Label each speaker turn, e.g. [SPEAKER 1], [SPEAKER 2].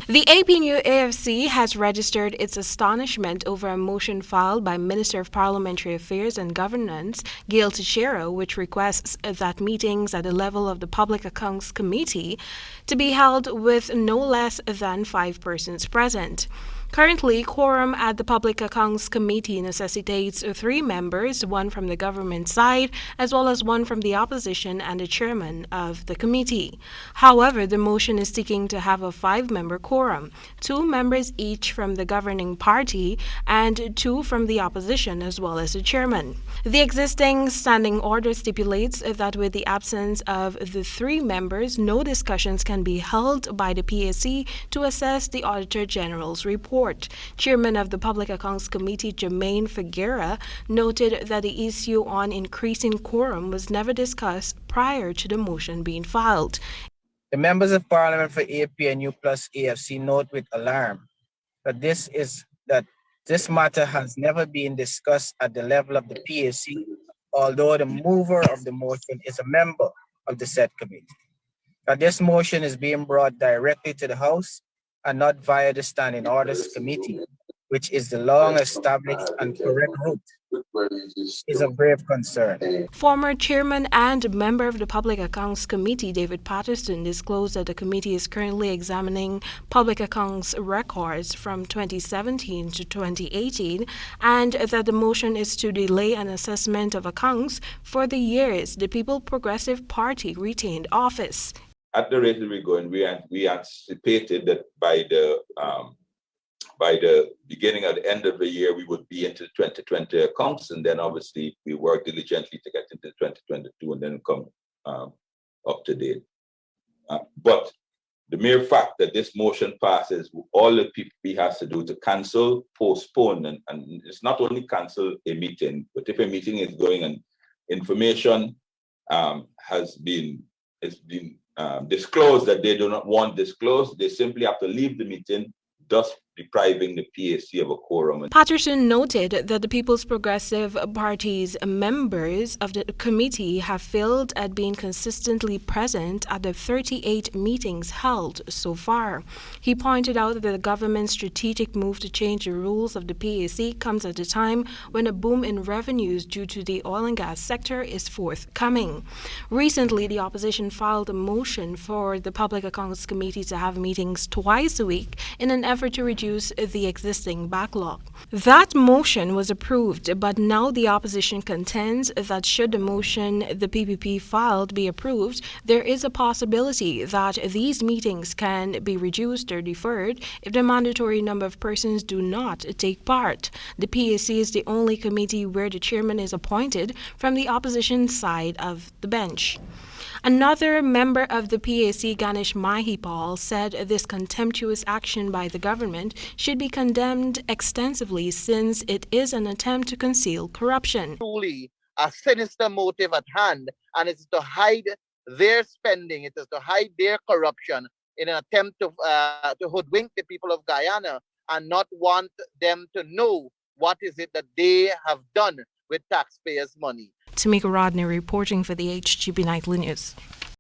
[SPEAKER 1] The APNUIAFC has registered its astonishment over a motion filed by Minister of Parliamentary Affairs and Governance, Gail Teixeira, which requests that meetings at the level of the Public Accounts Committee to be held with no less than 5 persons present. Currently, quorum at the Public Accounts Committee necessitates 3 members, 1 from the government side, as well as 1 from the opposition and the chairman of the committee. However, the motion is seeking to have a 5-member quorum, 2 members each from the governing party and 2 from the opposition, as well as the chairman. The existing standing order stipulates that with the absence of the 3 members, no discussions can be held by the P.A.C. to assess the Auditor General's report. Chairman of the Public Accounts Committee, JERMAINE FIGUIERA, noted that the issue on increasing quorum was never discussed prior to the motion being filed.
[SPEAKER 2] The members of Parliament for APNU plus AFC note with alarm that this matter has never been discussed at the level of the P.A.C., although the mover of the motion is a member of the said committee. That this motion is being brought directly to the House and not via the Standing Orders Committee, which is the long-established and correct route, is of grave concern.
[SPEAKER 1] Former chairman and member of the Public Accounts Committee, David Patterson, disclosed that the committee is currently examining public accounts records from 2017 to 2018 and that the motion is to delay an assessment of accounts for the years the People Progressive Party retained office.
[SPEAKER 3] At the rate that we're going, we anticipated that by the beginning of the end of the year, we would be into the 2020 accounts, and then obviously we work diligently to get into 2022 and then come up to date. But the mere fact that this motion passes, all the PPP has to do to cancel, postpone, and it's not only cancel a meeting, but if a meeting is going and information has been disclosed that they do not want disclosed, they simply have to leave the meeting, thus depriving the P.A.C. of a quorum.
[SPEAKER 1] Patterson noted that the People's Progressive Party's members of the committee have failed at being consistently present at the 38 meetings held so far. He pointed out that the government's strategic move to change the rules of the P.A.C. comes at a time when a boom in revenues due to the oil and gas sector is forthcoming. Recently, the opposition filed a motion for the Public Accounts Committee to have meetings twice a week in an effort to reduce the existing backlog. That motion was approved, but now the opposition contends that should the motion the PPP filed be approved, there is a possibility that these meetings can be reduced or deferred if the mandatory number of persons do not take part. The P.A.C. is the only committee where the chairman is appointed from the opposition side of the bench. Another member of the P.A.C., GANESH MAHIPAUL, said this contemptuous action by the government should be condemned extensively since it is an attempt to conceal corruption.
[SPEAKER 4] Truly a sinister motive at hand, and it is to hide their spending, it is to hide their corruption in an attempt to hoodwink the people of Guyana and not want them to know what is it that they have done with taxpayers' money.
[SPEAKER 1] Tamika Rodney reporting for the HGB Nightly News.